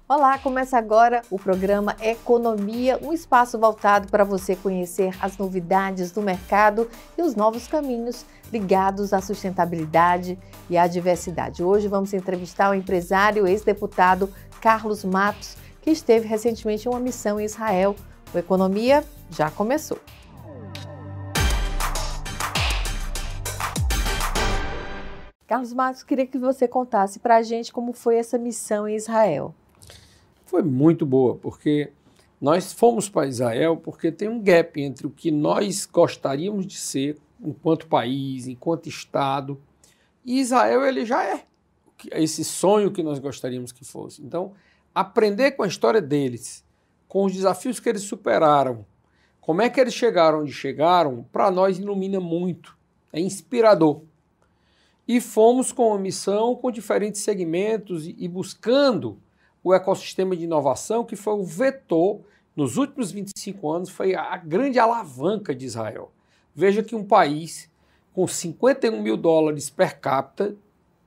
Olá, começa agora o programa Economia, um espaço voltado para você conhecer as novidades do mercado e os novos caminhos ligados à sustentabilidade e à diversidade. Hoje vamos entrevistar o empresário e ex-deputado Carlos Matos, que esteve recentemente em uma missão em Israel. O Economia já começou. Carlos Matos, queria que você contasse para a gente como foi essa missão em Israel. Foi muito boa, porque nós fomos para Israel porque tem um gap entre o que nós gostaríamos de ser enquanto país, enquanto Estado, e Israel ele já é esse sonho que nós gostaríamos que fosse. Então, aprender com a história deles, com os desafios que eles superaram, como é que eles chegaram onde chegaram, para nós ilumina muito, é inspirador. E fomos com uma missão com diferentes segmentos e buscando o ecossistema de inovação, que foi o vetor, nos últimos 25 anos, foi a grande alavanca de Israel. Veja que um país com 51 mil dólares per capita,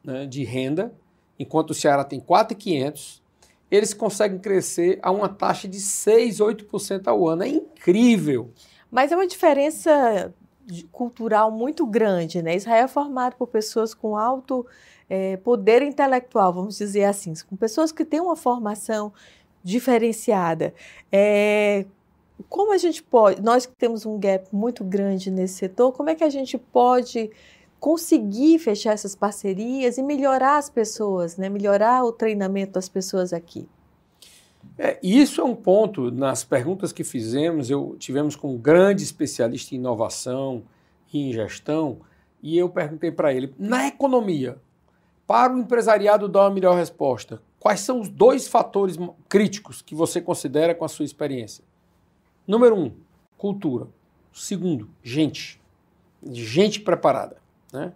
né, de renda, enquanto o Ceará tem 4.500, eles conseguem crescer a uma taxa de 6, 8% ao ano. É incrível! Mas é uma diferença cultural muito grande, né? Israel é formado por pessoas com alto poder intelectual, vamos dizer assim, com pessoas que têm uma formação diferenciada. Como a gente pode, nós que temos um gap muito grande nesse setor, como é que a gente pode conseguir fechar essas parcerias e melhorar as pessoas, né? Melhorar o treinamento das pessoas aqui? Isso é um ponto, nas perguntas que fizemos, tivemos com um grande especialista em inovação e em gestão, e eu perguntei para ele, na economia, para o empresariado dar uma melhor resposta, quais são os 2 fatores críticos que você considera com a sua experiência? Número 1, cultura. Segundo, gente preparada, né?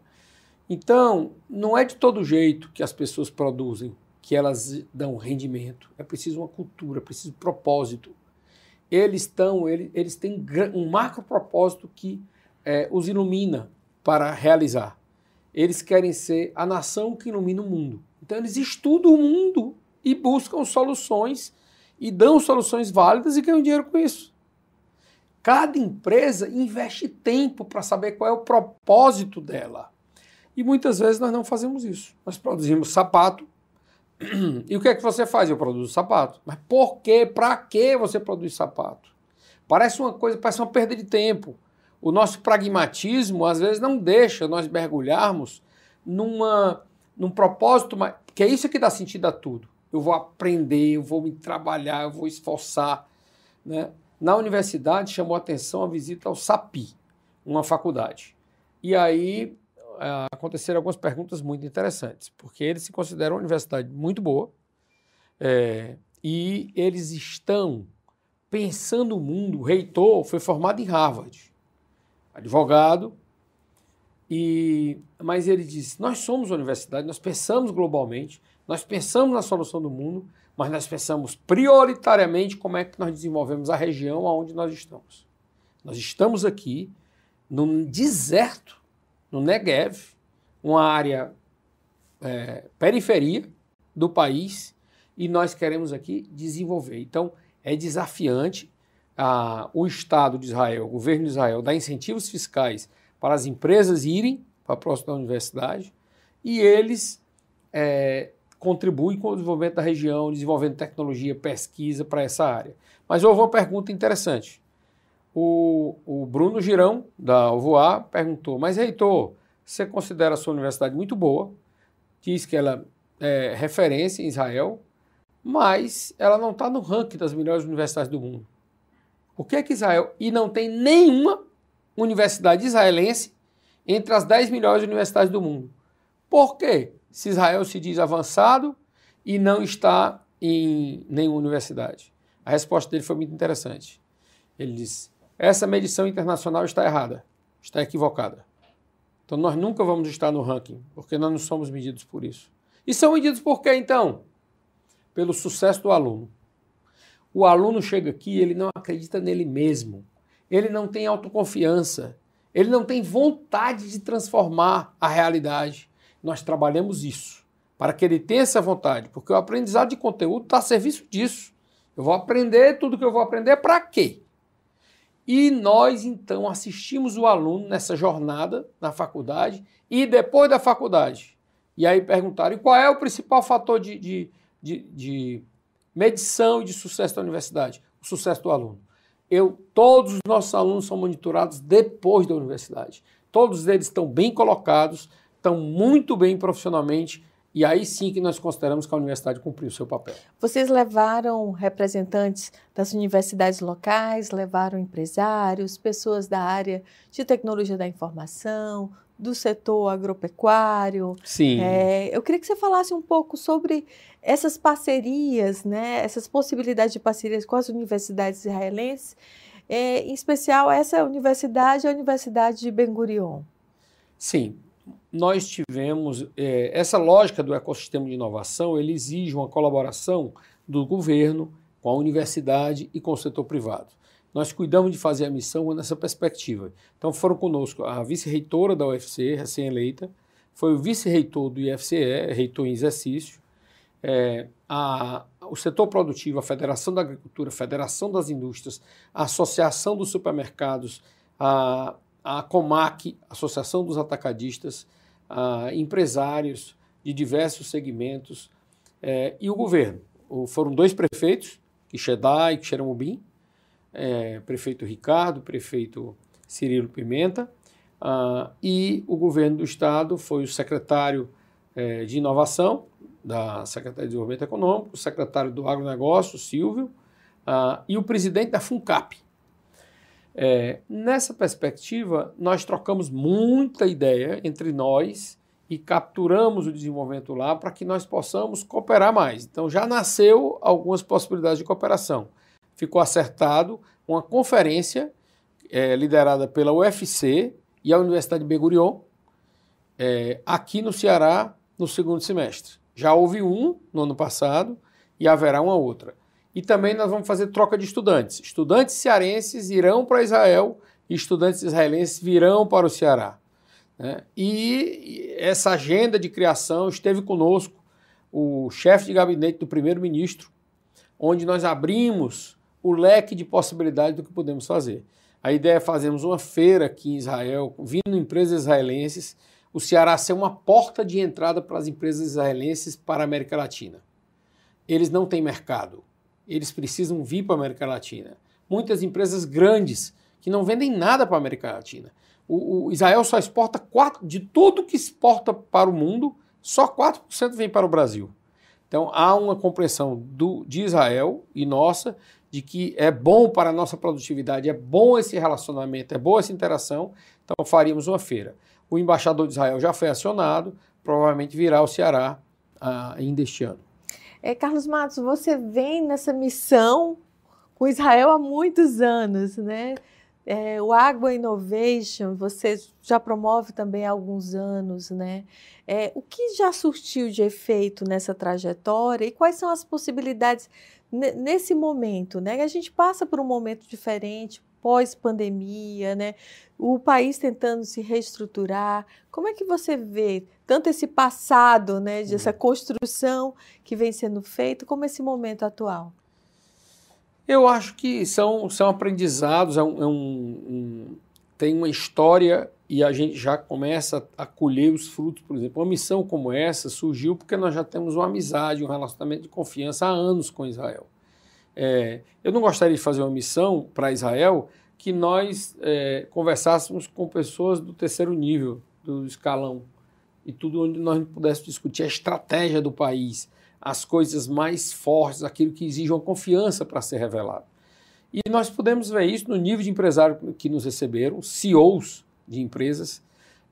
Então, não é de todo jeito que as pessoas produzem, que elas dão rendimento. É preciso uma cultura, é preciso propósito. Eles têm um macro propósito que os ilumina para realizar. Eles querem ser a nação que ilumina o mundo. Então eles estudam o mundo e buscam soluções e dão soluções válidas e ganham dinheiro com isso. Cada empresa investe tempo para saber qual é o propósito dela. E muitas vezes nós não fazemos isso. Nós produzimos sapato. E o que é que você faz? Eu produzo sapato. Mas por quê? Para que você produz sapato? Parece uma perda de tempo. O nosso pragmatismo, às vezes, não deixa nós mergulharmos num propósito, que é isso que dá sentido a tudo. Eu vou aprender, eu vou me trabalhar, eu vou esforçar, né? Na universidade, chamou a atenção a visita ao SAPI, uma faculdade. E aí aconteceram algumas perguntas muito interessantes, porque eles se consideram uma universidade muito boa e eles estão pensando o mundo. O reitor foi formado em Harvard, advogado, mas ele disse, nós somos uma universidade, nós pensamos globalmente, nós pensamos na solução do mundo, mas nós pensamos prioritariamente como é que nós desenvolvemos a região onde nós estamos. Nós estamos aqui num deserto, no Negev, uma área periferia do país, e nós queremos aqui desenvolver. Então, é desafiante o Estado de Israel, o governo de Israel, dar incentivos fiscais para as empresas irem para próximo da universidade, e eles contribuem com o desenvolvimento da região, desenvolvendo tecnologia, pesquisa para essa área. Mas houve uma pergunta interessante. O Bruno Girão, da Alvoar, perguntou, mas reitor, você considera a sua universidade muito boa, diz que ela é referência em Israel, mas ela não está no ranking das melhores universidades do mundo. Por que Israel... E não tem nenhuma universidade israelense entre as 10 melhores universidades do mundo. Por quê? Se Israel se diz avançado e não está em nenhuma universidade. A resposta dele foi muito interessante. Ele disse, essa medição internacional está errada, está equivocada. Então nós nunca vamos estar no ranking, porque nós não somos medidos por isso. E são medidos por quê, então? Pelo sucesso do aluno. O aluno chega aqui, ele não acredita nele mesmo, ele não tem autoconfiança, ele não tem vontade de transformar a realidade. Nós trabalhamos isso para que ele tenha essa vontade, porque o aprendizado de conteúdo está a serviço disso. Eu vou aprender tudo que eu vou aprender para quê? E nós, então, assistimos o aluno nessa jornada na faculdade e depois da faculdade. E aí perguntaram, e qual é o principal fator de medição e de sucesso da universidade? O sucesso do aluno. Todos os nossos alunos são monitorados depois da universidade. Todos eles estão bem colocados, estão muito bem profissionalmente, e aí sim que nós consideramos que a universidade cumpriu o seu papel. Vocês levaram representantes das universidades locais, levaram empresários, pessoas da área de tecnologia da informação, do setor agropecuário. Sim. Eu queria que você falasse um pouco sobre essas parcerias, né, essas possibilidades de parcerias com as universidades israelenses, em especial essa universidade, a Universidade de Ben Gurion. Sim. Nós tivemos, essa lógica do ecossistema de inovação, ele exige uma colaboração do governo com a universidade e com o setor privado. Nós cuidamos de fazer a missão nessa perspectiva. Então foram conosco a vice-reitora da UFC, recém-eleita, foi o vice-reitor do IFCE, reitor em exercício, o setor produtivo, a Federação da Agricultura, a Federação das Indústrias, a Associação dos Supermercados, a Comac, Associação dos Atacadistas, empresários de diversos segmentos e o governo. Foram 2 prefeitos, Quixadá e Quixeramobim, prefeito Ricardo, prefeito Cirilo Pimenta, e o governo do estado foi o secretário de Inovação, da Secretaria de Desenvolvimento Econômico, o secretário do Agronegócio, Silvio, e o presidente da FUNCAP. Nessa perspectiva, nós trocamos muita ideia entre nós e capturamos o desenvolvimento lá para que nós possamos cooperar mais. Então, já nasceu algumas possibilidades de cooperação. Ficou acertado uma conferência liderada pela UFC e a Universidade de Ben Gurion, aqui no Ceará, no segundo semestre. Já houve um no ano passado e haverá uma outra. E também nós vamos fazer troca de estudantes. Estudantes cearenses irão para Israel e estudantes israelenses virão para o Ceará. Né? E essa agenda de criação esteve conosco o chefe de gabinete do primeiro-ministro, onde nós abrimos o leque de possibilidades do que podemos fazer. A ideia é fazermos uma feira aqui em Israel, vindo empresas israelenses, o Ceará ser uma porta de entrada para as empresas israelenses para a América Latina. Eles não têm mercado. Eles precisam vir para a América Latina. Muitas empresas grandes que não vendem nada para a América Latina. O Israel só exporta de tudo que exporta para o mundo, só 4% vem para o Brasil. Então há uma compreensão de Israel e nossa de que é bom para a nossa produtividade, é bom esse relacionamento, é boa essa interação, então faríamos uma feira. O embaixador de Israel já foi acionado, provavelmente virá ao Ceará ainda este ano. Carlos Matos, você vem nessa missão com Israel há muitos anos, né? O Agua Innovation, você já promove também há alguns anos, né? O que já surtiu de efeito nessa trajetória e quais são as possibilidades nesse momento, né? A gente passa por um momento diferente, pós-pandemia, né? O país tentando se reestruturar. Como é que você vê tanto esse passado, né, dessa construção que vem sendo feita, como esse momento atual? Eu acho que são aprendizados, tem uma história e a gente já começa a colher os frutos. Por exemplo, uma missão como essa surgiu porque nós já temos uma amizade, um relacionamento de confiança há anos com Israel. Eu não gostaria de fazer uma missão para Israel que nós conversássemos com pessoas do terceiro nível, do escalão, e tudo onde nós pudéssemos discutir a estratégia do país, as coisas mais fortes, aquilo que exige uma confiança para ser revelado. E nós podemos ver isso no nível de empresário que nos receberam, CEOs de empresas,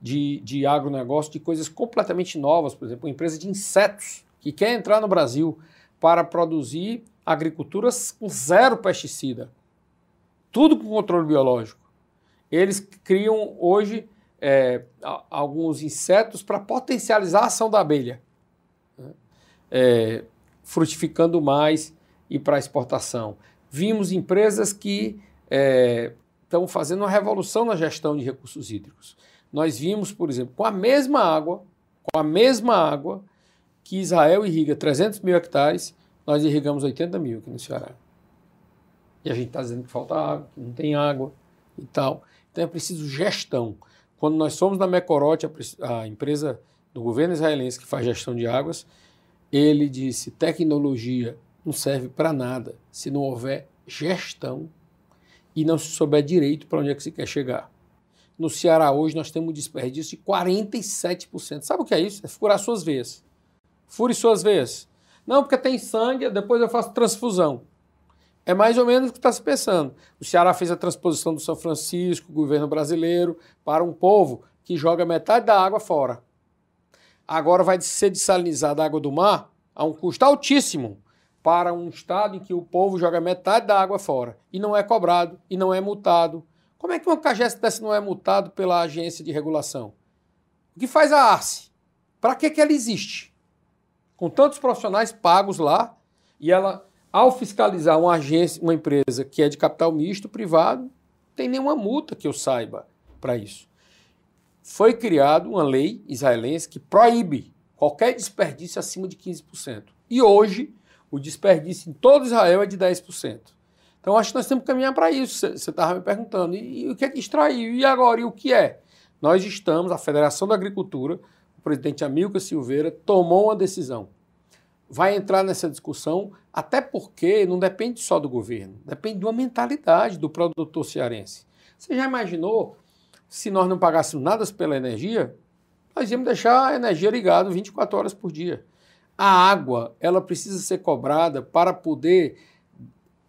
de agronegócio, de coisas completamente novas, por exemplo, uma empresa de insetos que quer entrar no Brasil para produzir agricultura com 0 pesticida, tudo com controle biológico. Eles criam hoje alguns insetos para potencializar a ação da abelha, frutificando mais e para exportação. Vimos empresas que estão fazendo uma revolução na gestão de recursos hídricos. Nós vimos, por exemplo, com a mesma água que Israel irriga 300 mil hectares, nós irrigamos 80 mil aqui no Ceará. E a gente está dizendo que falta água, que não tem água e tal. Então é preciso gestão. Quando nós fomos na Mecorote, a empresa do governo israelense que faz gestão de águas, ele disse, tecnologia não serve para nada se não houver gestão e não se souber direito para onde é que se quer chegar. No Ceará hoje nós temos um desperdício de 47%. Sabe o que é isso? É furar suas veias. Fure suas veias. Não, porque tem sangue, depois eu faço transfusão. É mais ou menos o que está se pensando. O Ceará fez a transposição do São Francisco, o governo brasileiro, para um povo que joga metade da água fora. Agora vai ser dessalinizada a água do mar a um custo altíssimo para um estado em que o povo joga metade da água fora e não é cobrado e não é multado. Como é que uma CAGES dessa não é multado pela agência de regulação? O que faz a Arce? Para que ela existe? Com tantos profissionais pagos lá, e ela, ao fiscalizar uma agência, uma empresa que é de capital misto, privado, não tem nenhuma multa que eu saiba para isso. Foi criada uma lei israelense que proíbe qualquer desperdício acima de 15%. E hoje, o desperdício em todo Israel é de 10%. Então, acho que nós temos que caminhar para isso. Você estava me perguntando, e o que é que extraiu? E agora? E o que é? Nós estamos, a Federação da Agricultura, o presidente Amilcar Silveira, tomou uma decisão. Vai entrar nessa discussão, até porque não depende só do governo, depende de uma mentalidade do produtor cearense. Você já imaginou, se nós não pagássemos nada pela energia, nós íamos deixar a energia ligada 24 horas por dia. A água, ela precisa ser cobrada para poder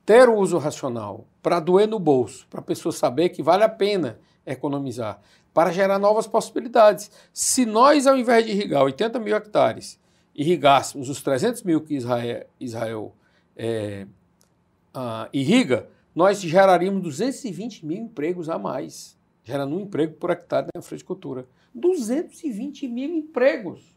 ter o uso racional, para doer no bolso, para a pessoa saber que vale a pena economizar, para gerar novas possibilidades. Se nós, ao invés de irrigar 80 mil hectares, irrigássemos os 300 mil que Israel irriga, nós geraríamos 220 mil empregos a mais, gerando um emprego por hectare na fruticultura. 220 mil empregos.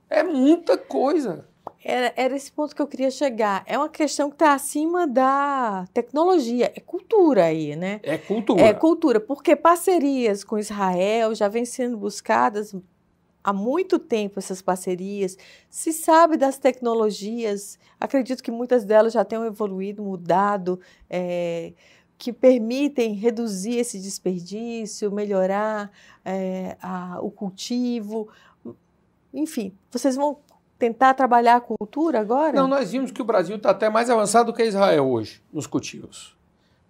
É muita coisa. Era esse ponto que eu queria chegar. É uma questão que está acima da tecnologia. É cultura aí, né? É cultura. É cultura, porque parcerias com Israel já vêm sendo buscadas há muito tempo, essas parcerias. Se sabe das tecnologias, acredito que muitas delas já tenham evoluído, mudado, que permitem reduzir esse desperdício, melhorar o cultivo. Enfim, vocês vão tentar trabalhar a cultura agora? Não, nós vimos que o Brasil está até mais avançado do que Israel hoje nos cultivos.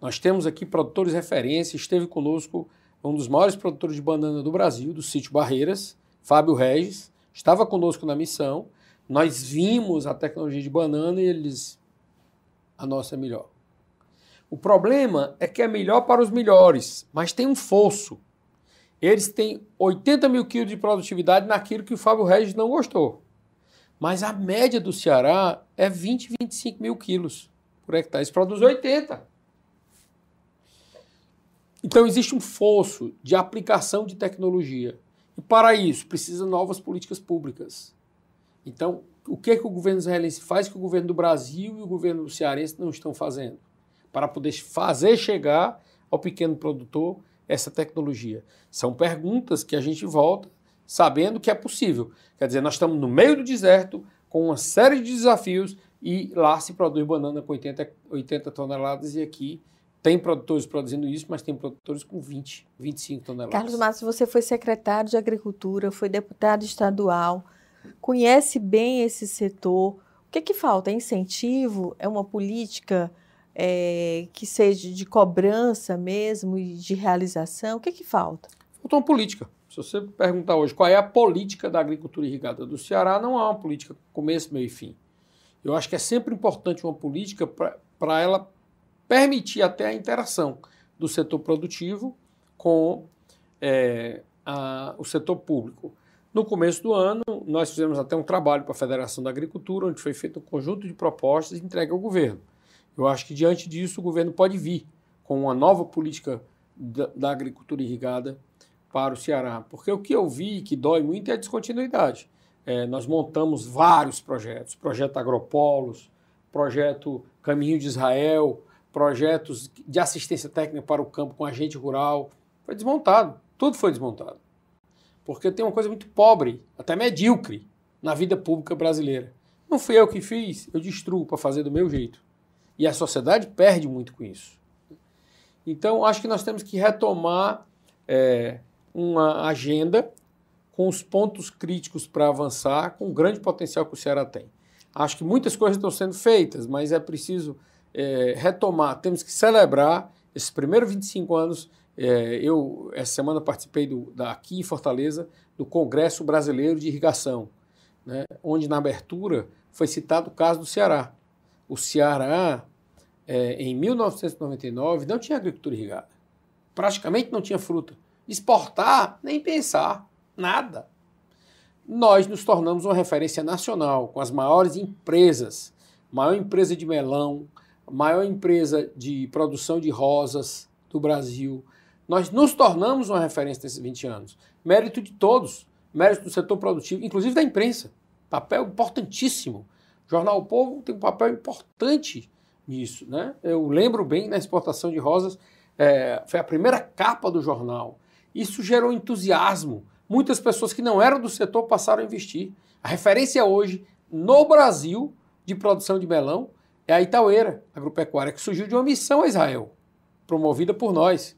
Nós temos aqui produtores referência, esteve conosco um dos maiores produtores de banana do Brasil, do sítio Barreiras, Fábio Regis, estava conosco na missão. Nós vimos a tecnologia de banana e ele disse, a nossa é melhor. O problema é que é melhor para os melhores, mas tem um fosso. Eles têm 80 mil quilos de produtividade naquilo que o Fábio Regis não gostou. Mas a média do Ceará é 20, 25 mil quilos por hectare. Eles produzem 80. Então existe um fosso de aplicação de tecnologia. E para isso precisa novas políticas públicas. Então, o que o governo israelense faz que o governo do Brasil e o governo cearense não estão fazendo? Para poder fazer chegar ao pequeno produtor essa tecnologia. São perguntas que a gente volta sabendo que é possível. Quer dizer, nós estamos no meio do deserto, com uma série de desafios, e lá se produz banana com 80 toneladas, e aqui tem produtores produzindo isso, mas tem produtores com 20, 25 toneladas. Carlos Matos, você foi secretário de Agricultura, foi deputado estadual, conhece bem esse setor. O que falta? É incentivo? É uma política que seja de cobrança mesmo e de realização? O que falta? Falta uma política. Se você perguntar hoje qual é a política da agricultura irrigada do Ceará, não há uma política começo, meio e fim. Eu acho que é sempre importante uma política para ela permitir até a interação do setor produtivo com o setor público. No começo do ano, nós fizemos até um trabalho para a Federação da Agricultura, onde foi feito um conjunto de propostas e entregue ao governo. Eu acho que, diante disso, o governo pode vir com uma nova política da agricultura irrigada para o Ceará. Porque o que eu vi que dói muito é a descontinuidade. Nós montamos vários projetos, projeto Agropolos, projeto Caminho de Israel, projetos de assistência técnica para o campo com agente rural. Foi desmontado, tudo foi desmontado. Porque tem uma coisa muito pobre, até medíocre, na vida pública brasileira. Não fui eu que fiz, eu destruo para fazer do meu jeito. E a sociedade perde muito com isso. Então, acho que nós temos que retomar uma agenda com os pontos críticos para avançar, com o grande potencial que o Ceará tem. Acho que muitas coisas estão sendo feitas, mas é preciso retomar. Temos que celebrar esses primeiros 25 anos. Eu, essa semana, participei aqui em Fortaleza do Congresso Brasileiro de Irrigação, né, onde, na abertura, foi citado o caso do Ceará. O Ceará, em 1999, não tinha agricultura irrigada. Praticamente não tinha fruta. Exportar, nem pensar. Nada. Nós nos tornamos uma referência nacional, com as maiores empresas, maior empresa de melão, maior empresa de produção de rosas do Brasil. Nós nos tornamos uma referência nesses 20 anos. Mérito de todos, mérito do setor produtivo, inclusive da imprensa. Papel importantíssimo. O Jornal O Povo tem um papel importante nisso, né? Eu lembro bem, na exportação de rosas, foi a primeira capa do jornal. Isso gerou entusiasmo. Muitas pessoas que não eram do setor passaram a investir. A referência hoje, no Brasil, de produção de melão, é a Itaueira Agropecuária, que surgiu de uma missão a Israel, promovida por nós,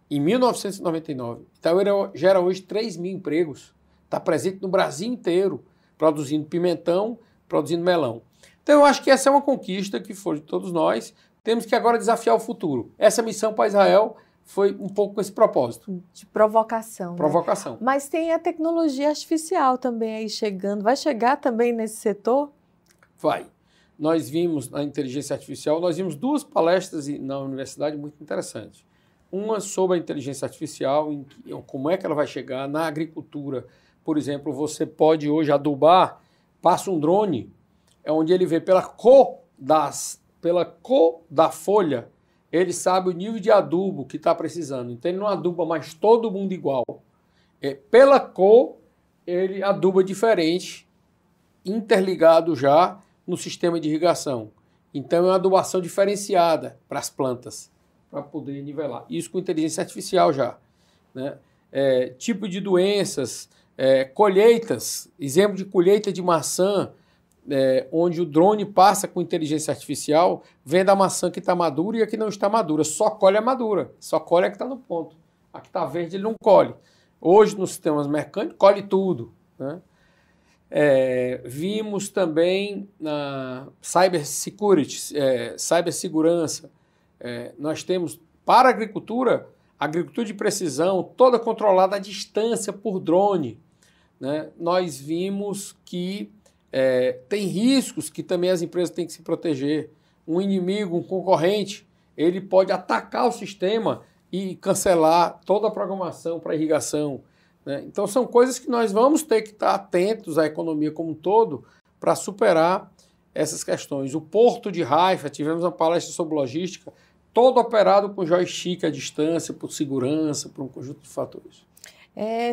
em 1999. Itaueira gera hoje 3 mil empregos. Está presente no Brasil inteiro, produzindo pimentão, produzindo melão. Então, eu acho que essa é uma conquista que foi de todos nós. Temos que agora desafiar o futuro. Essa missão para Israel foi um pouco com esse propósito. De provocação. Provocação. Né? Mas tem a tecnologia artificial também aí chegando. Vai chegar também nesse setor? Vai. Nós vimos na inteligência artificial, nós vimos 2 palestras na universidade muito interessantes. Uma sobre a inteligência artificial, como é que ela vai chegar na agricultura. Por exemplo, você pode hoje adubar, passa um drone, onde ele vê pela cor da folha, ele sabe o nível de adubo que está precisando. Então, ele não aduba mais todo mundo igual. Pela cor, ele aduba diferente, interligado já no sistema de irrigação. Então, é uma adubação diferenciada para as plantas, para poder nivelar. Isso com inteligência artificial já. Né? Tipo de doenças, colheitas, exemplo de colheita de maçã, onde o drone passa com inteligência artificial, vendo a maçã que está madura e a que não está madura. Só colhe a madura, só colhe a que está no ponto. A que está verde ele não colhe. Hoje, nos sistemas mecânicos, colhe tudo. Né? Vimos também na cibersegurança. Nós temos, para a agricultura de precisão, toda controlada à distância por drone. Né? Nós vimos que tem riscos que também as empresas têm que se proteger. Um inimigo, um concorrente, ele pode atacar o sistema e cancelar toda a programação para irrigação. Né? Então, são coisas que nós vamos ter que estar atentos à economia como um todo para superar essas questões. O Porto de Haifa, tivemos uma palestra sobre logística, todo operado com joystick à distância, por segurança, por um conjunto de fatores.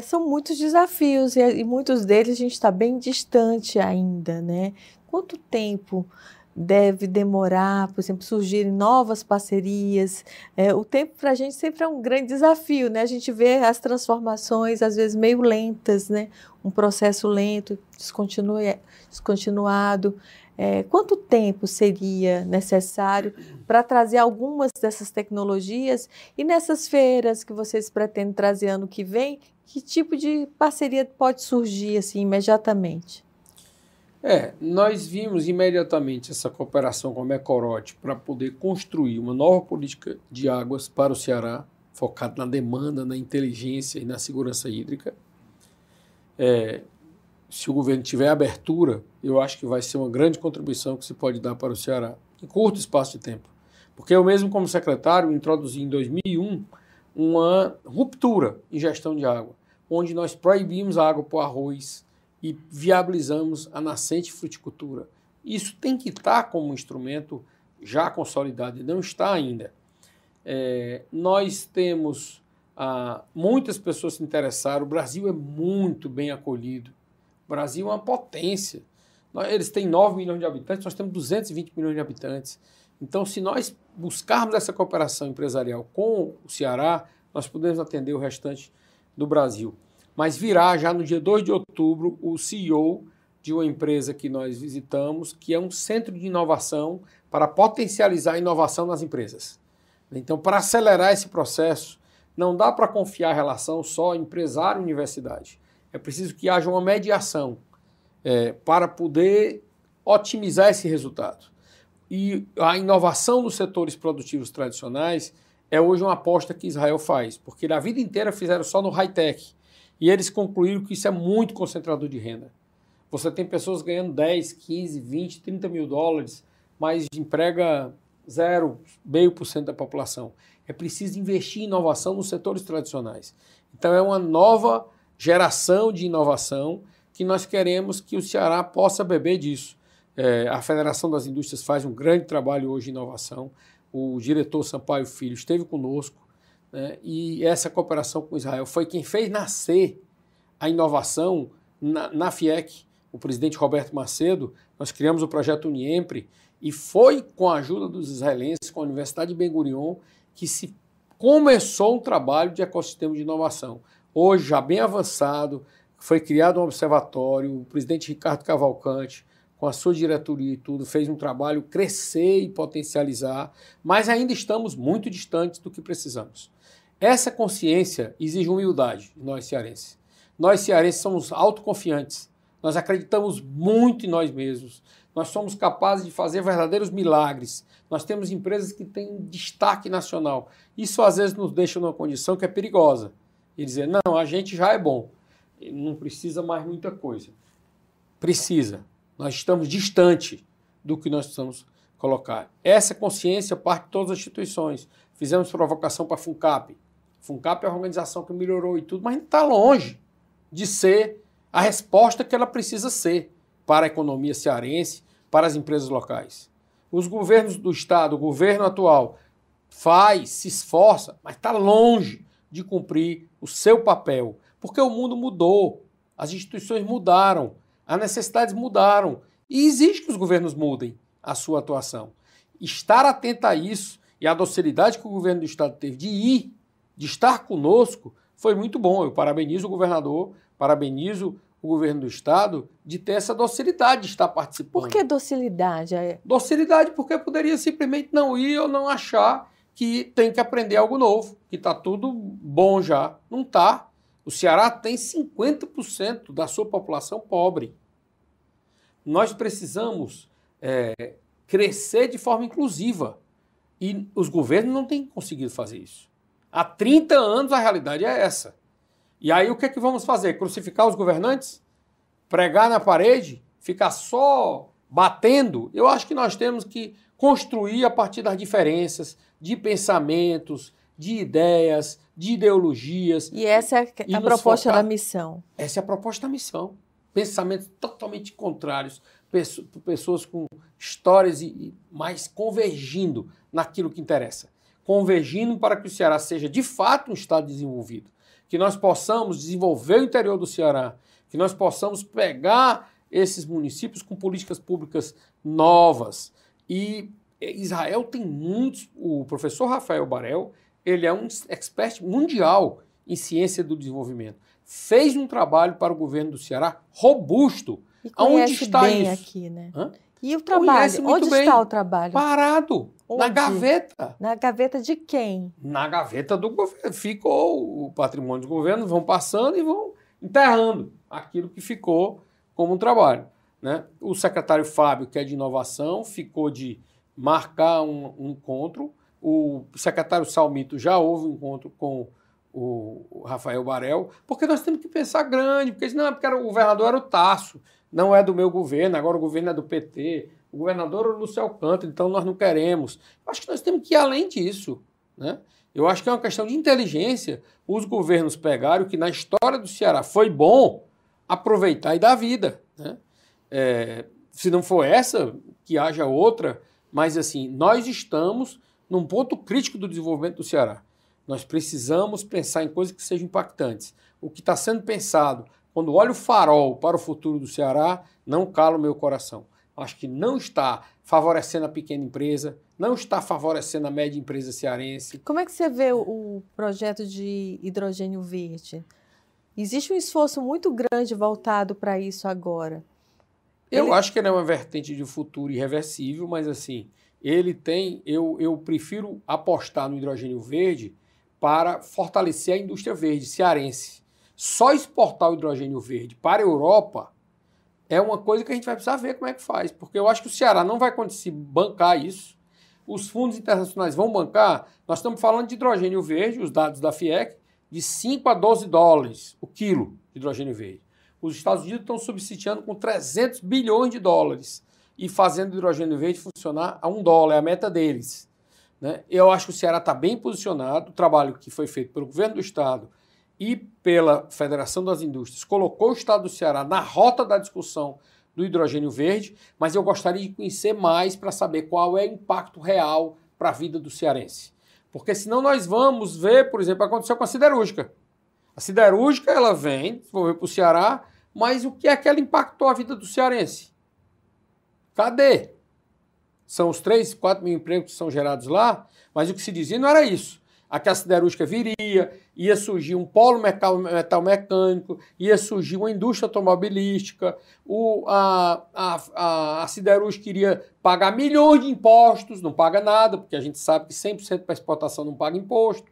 São muitos desafios e muitos deles a gente está bem distante ainda, né? Quanto tempo deve demorar, por exemplo, surgirem novas parcerias? O tempo para a gente sempre é um grande desafio, né? A gente vê as transformações, às vezes, meio lentas, né? Um processo lento, descontinuado. Quanto tempo seria necessário para trazer algumas dessas tecnologias? E nessas feiras que vocês pretendem trazer ano que vem, que tipo de parceria pode surgir assim, imediatamente? Nós vimos imediatamente essa cooperação com a Mecorote para poder construir uma nova política de águas para o Ceará, focada na demanda, na inteligência e na segurança hídrica. Se o governo tiver abertura, eu acho que vai ser uma grande contribuição que se pode dar para o Ceará, em curto espaço de tempo. Porque eu mesmo, como secretário, introduzi em 2001 uma ruptura em gestão de água, onde nós proibimos a água para o arroz e viabilizamos a nascente fruticultura. Isso tem que estar como um instrumento já consolidado, e não está ainda. Nós temos muitas pessoas se interessaram, o Brasil é muito bem acolhido. O Brasil é uma potência. Eles têm 9 milhões de habitantes, nós temos 220 milhões de habitantes. Então, se nós buscarmos essa cooperação empresarial com o Ceará, nós podemos atender o restante do Brasil. Mas virá já no dia 2 de outubro o CEO de uma empresa que nós visitamos, que é um centro de inovação para potencializar a inovação nas empresas. Então, para acelerar esse processo, não dá para confiar a relação só empresário-universidade. É preciso que haja uma mediação para poder otimizar esse resultado. E a inovação nos setores produtivos tradicionais é hoje uma aposta que Israel faz, porque a vida inteira fizeram só no high-tech. E eles concluíram que isso é muito concentrador de renda. Você tem pessoas ganhando 10, 15, 20, 30 mil dólares, mas emprega 0,5% da população. É preciso investir em inovação nos setores tradicionais. Então é uma nova geração de inovação que nós queremos que o Ceará possa beber disso. A Federação das Indústrias faz um grande trabalho hoje em inovação. O diretor Sampaio Filho esteve conosco, né, e essa cooperação com Israel foi quem fez nascer a inovação na FIEC. O presidente Roberto Macedo, nós criamos o projeto Uniempre e foi com a ajuda dos israelenses, com a Universidade de Ben Gurion, que se começou um trabalho de ecossistema de inovação. Hoje, já bem avançado, foi criado um observatório, o presidente Ricardo Cavalcante, com a sua diretoria e tudo, fez um trabalho crescer e potencializar, mas ainda estamos muito distantes do que precisamos. Essa consciência exige humildade de nós cearenses. Nós cearenses somos autoconfiantes, nós acreditamos muito em nós mesmos, nós somos capazes de fazer verdadeiros milagres, nós temos empresas que têm destaque nacional. Isso às vezes nos deixa numa condição que é perigosa, e dizer, não, a gente já é bom, não precisa mais muita coisa. Precisa. Nós estamos distante do que nós precisamos colocar. Essa consciência parte de todas as instituições. Fizemos provocação para a FUNCAP. FUNCAP é a organização que melhorou e tudo, mas está longe de ser a resposta que ela precisa ser para a economia cearense, para as empresas locais. Os governos do Estado, o governo atual, faz, se esforça, mas está longe de cumprir o seu papel, porque o mundo mudou, as instituições mudaram, as necessidades mudaram e exige que os governos mudem a sua atuação. Estar atento a isso e a docilidade que o governo do Estado teve de estar conosco, foi muito bom. Eu parabenizo o governador, parabenizo o governo do Estado de ter essa docilidade de estar participando. Por que docilidade? Docilidade porque poderia simplesmente não ir ou não achar que tem que aprender algo novo, que está tudo bom já. Não está. O Ceará tem 50% da sua população pobre. Nós precisamos crescer de forma inclusiva. E os governos não têm conseguido fazer isso. Há 30 anos a realidade é essa. E aí o que é que vamos fazer? Crucificar os governantes? Pregar na parede? Ficar só batendo? Eu acho que nós temos que construir a partir das diferenças de pensamentos, de ideias, de ideologias. E essa é a proposta da missão. Essa é a proposta da missão. Pensamentos totalmente contrários, pessoas com histórias mais convergindo naquilo que interessa. Convergindo para que o Ceará seja de fato um estado desenvolvido. Que nós possamos desenvolver o interior do Ceará, que nós possamos pegar esses municípios com políticas públicas novas. E Israel tem muitos... O professor Rafael Barel, ele é um expert mundial em ciência do desenvolvimento. Fez um trabalho para o governo do Ceará robusto. E conhece onde está bem isso? Aqui, né? Hã? E o trabalho? Onde está o trabalho? Parado. Onde? Na gaveta. Na gaveta de quem? Na gaveta do governo. Ficou o patrimônio dos governos, vão passando e vão enterrando aquilo que ficou como um trabalho, né? O secretário Fábio, que é de inovação, ficou de marcar um encontro. O secretário Salmito já houve um encontro com o Rafael Barel, porque nós temos que pensar grande, porque não, porque o governador era o Tasso, não é do meu governo, agora o governo é do PT, o governador é o Lúcio Alcântara, então nós não queremos. Eu acho que nós temos que ir além disso, né? Eu acho que é uma questão de inteligência os governos pegaram o que na história do Ceará foi bom aproveitar e dar vida, né? Se não for essa, que haja outra, mas assim, nós estamos num ponto crítico do desenvolvimento do Ceará. Nós precisamos pensar em coisas que sejam impactantes. O que está sendo pensado, quando olho o farol para o futuro do Ceará, não cala o meu coração. Acho que não está favorecendo a pequena empresa, não está favorecendo a média empresa cearense. Como é que você vê o projeto de hidrogênio verde? Existe um esforço muito grande voltado para isso agora. Eu acho que ele é uma vertente de futuro irreversível, mas assim, ele tem. Eu prefiro apostar no hidrogênio verde para fortalecer a indústria verde cearense. Só exportar o hidrogênio verde para a Europa é uma coisa que a gente vai precisar ver como é que faz, porque eu acho que o Ceará não vai conseguir bancar isso. Os fundos internacionais vão bancar. Nós estamos falando de hidrogênio verde, os dados da FIEC, de 5 a 12 dólares o quilo de hidrogênio verde. Os Estados Unidos estão subsidiando com 300 bilhões de dólares e fazendo o hidrogênio verde funcionar a $1, é a meta deles. Né? Eu acho que o Ceará está bem posicionado, o trabalho que foi feito pelo governo do estado e pela Federação das Indústrias colocou o estado do Ceará na rota da discussão do hidrogênio verde, mas eu gostaria de conhecer mais para saber qual é o impacto real para a vida do cearense. Porque senão nós vamos ver, por exemplo, o que aconteceu com a siderúrgica. A siderúrgica, ela vem, desenvolveu para o Ceará, mas o que é que ela impactou a vida do cearense? Cadê? São os 3, 4 mil empregos que são gerados lá, mas o que se dizia não era isso. Aquela siderúrgica viria, ia surgir um polo metal mecânico, ia surgir uma indústria automobilística, a siderúrgica iria pagar milhões de impostos, não paga nada, porque a gente sabe que 100% para exportação não paga imposto.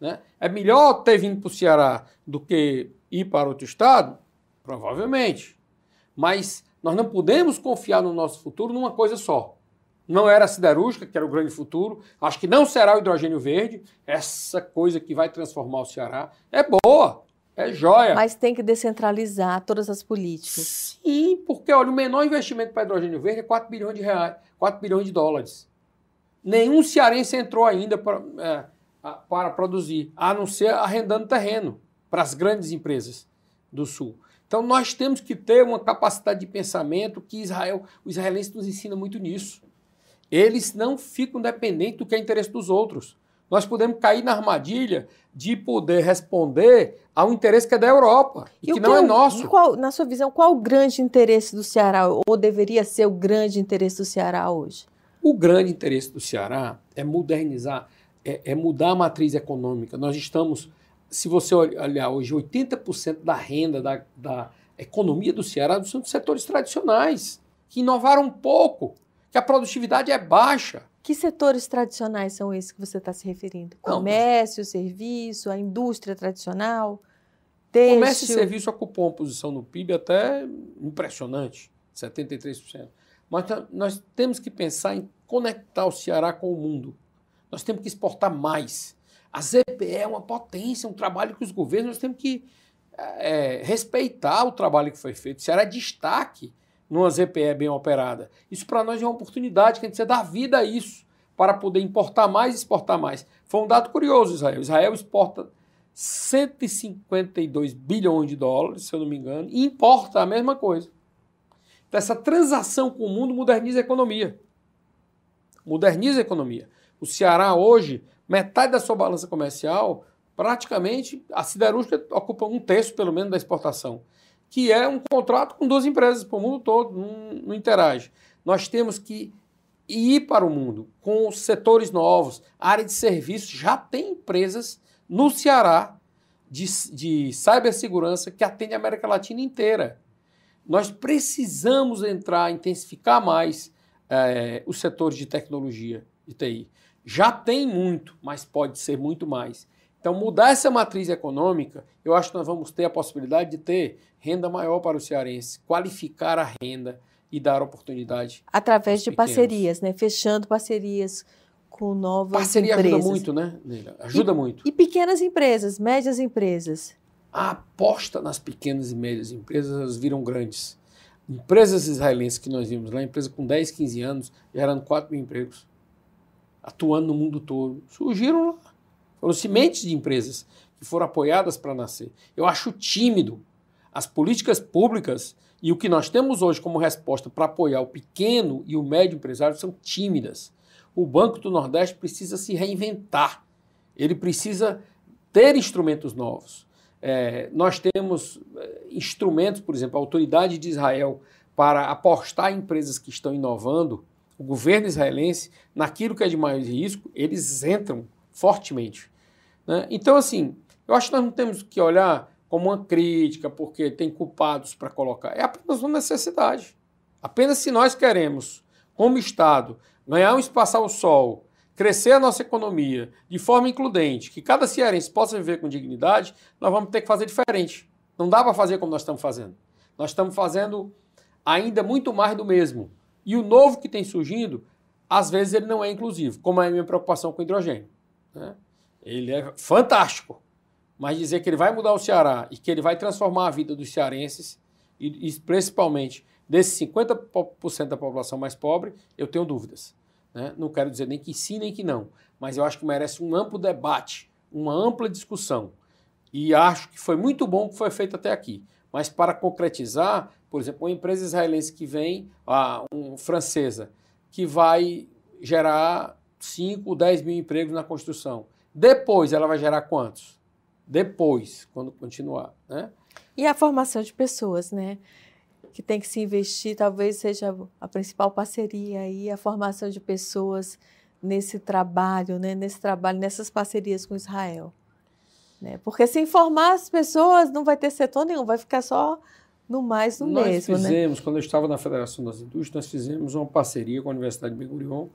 Né? É melhor ter vindo para o Ceará do que ir para outro estado? Provavelmente. Mas nós não podemos confiar no nosso futuro numa coisa só. Não era a siderúrgica, que era o grande futuro. Acho que não será o hidrogênio verde. Essa coisa que vai transformar o Ceará é boa, é joia. Mas tem que descentralizar todas as políticas. Sim, porque olha, o menor investimento para hidrogênio verde é 4 bilhões de reais, 4 bilhões de dólares. Nenhum cearense entrou ainda para produzir, a não ser arrendando terreno para as grandes empresas do Sul. Então nós temos que ter uma capacidade de pensamento que o israelense nos ensina muito nisso. Eles não ficam dependentes do que é interesse dos outros. Nós podemos cair na armadilha de poder responder a um interesse que é da Europa e que não é nosso. Na sua visão, qual o grande interesse do Ceará, ou deveria ser o grande interesse do Ceará hoje? O grande interesse do Ceará é modernizar, é mudar a matriz econômica. Nós estamos, se você olhar hoje, 80% da renda da economia do Ceará são dos setores tradicionais, que inovaram um pouco, que a produtividade é baixa. Que setores tradicionais são esses que você está se referindo? Comércio, serviço, a indústria tradicional, têxtil? Comércio e serviço ocupam uma posição no PIB até impressionante, 73%. Mas nós temos que pensar em conectar o Ceará com o mundo. Nós temos que exportar mais. A ZPE é uma potência, um trabalho que os governos, nós temos que respeitar o trabalho que foi feito. O Ceará é destaque numa ZPE bem operada. Isso para nós é uma oportunidade, que a gente precisa dar vida a isso, para poder importar mais e exportar mais. Foi um dado curioso, Israel. Israel exporta 152 bilhões de dólares, se eu não me engano, e importa a mesma coisa. Então, essa transação com o mundo moderniza a economia. Moderniza a economia. O Ceará hoje, metade da sua balança comercial, praticamente, a siderúrgica ocupa 1/3, pelo menos, da exportação, que é um contrato com 2 empresas para o mundo todo, não interage. Nós temos que ir para o mundo com setores novos. A área de serviços já tem empresas no Ceará de cibersegurança que atende a América Latina inteira. Nós precisamos intensificar mais os setores de tecnologia, de TI. Já tem muito, mas pode ser muito mais. Então, mudar essa matriz econômica, eu acho que nós vamos ter a possibilidade de ter renda maior para o cearense, qualificar a renda e dar oportunidade. Através de parcerias, né? Fechando parcerias com novas Parceria empresas. Ajuda muito, né, Neila? Ajuda muito. E pequenas empresas, médias empresas? A aposta nas pequenas e médias empresas, elas viram grandes. Empresas israelenses que nós vimos lá, empresa com 10, 15 anos, gerando 4 mil empregos, atuando no mundo todo. Surgiram lá. Foram sementes de empresas que foram apoiadas para nascer. Eu acho tímido as políticas públicas e o que nós temos hoje como resposta para apoiar o pequeno e o médio empresário são tímidas. O Banco do Nordeste precisa se reinventar. Ele precisa ter instrumentos novos. Nós temos instrumentos, por exemplo, a Autoridade de Israel para apostar em empresas que estão inovando. O governo israelense, naquilo que é de maior risco, eles entram fortemente. Né? Então, assim, eu acho que nós não temos que olhar como uma crítica, porque tem culpados para colocar. É apenas uma necessidade. Apenas se nós queremos, como Estado, ganhar um espaço ao sol, crescer a nossa economia de forma includente, que cada cearense possa viver com dignidade, nós vamos ter que fazer diferente. Não dá para fazer como nós estamos fazendo. Nós estamos fazendo ainda muito mais do mesmo. E o novo que tem surgindo, às vezes ele não é inclusivo, como é a minha preocupação com o hidrogênio, né? Ele é fantástico, mas dizer que ele vai mudar o Ceará e que ele vai transformar a vida dos cearenses, e principalmente desses 50% da população mais pobre, eu tenho dúvidas, né? Não quero dizer nem que sim, nem que não, mas eu acho que merece um amplo debate, uma ampla discussão. E acho que foi muito bom o que foi feito até aqui. Mas para concretizar, por exemplo, uma empresa israelense que vem, francesa, que vai gerar 5, 10 mil empregos na construção. Depois ela vai gerar quantos? Depois, quando continuar, né? E a formação de pessoas, né? Que tem que se investir, talvez seja a principal parceria aí, a formação de pessoas nesse trabalho, né? Nessas parcerias com Israel. Né? Porque se informar as pessoas não vai ter setor nenhum, vai ficar só no mais do mesmo. Nós fizemos, né? Quando eu estava na Federação das Indústrias, nós fizemos uma parceria com a Universidade de Ben-Gurion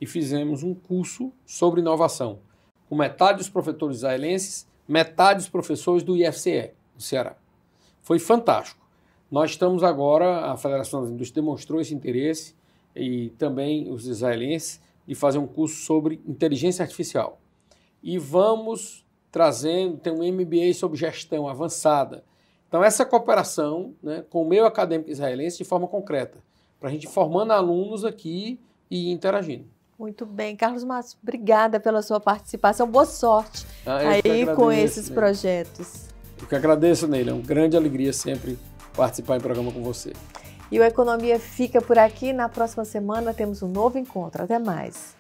e fizemos um curso sobre inovação, com metade dos professores israelenses, metade dos professores do IFCE, no Ceará. Foi fantástico. Nós estamos agora, a Federação das Indústrias demonstrou esse interesse, e também os israelenses, de fazer um curso sobre inteligência artificial. E vamos trazendo, tem um MBA sobre gestão avançada. Então, essa cooperação, né, com o meio acadêmico israelense de forma concreta, para a gente ir formando alunos aqui e interagindo. Muito bem. Carlos Matos, obrigada pela sua participação. Boa sorte aí com esses projetos. Eu que agradeço, Neila. É uma grande alegria sempre participar em programa com você. E o Economia fica por aqui. Na próxima semana temos um novo encontro. Até mais.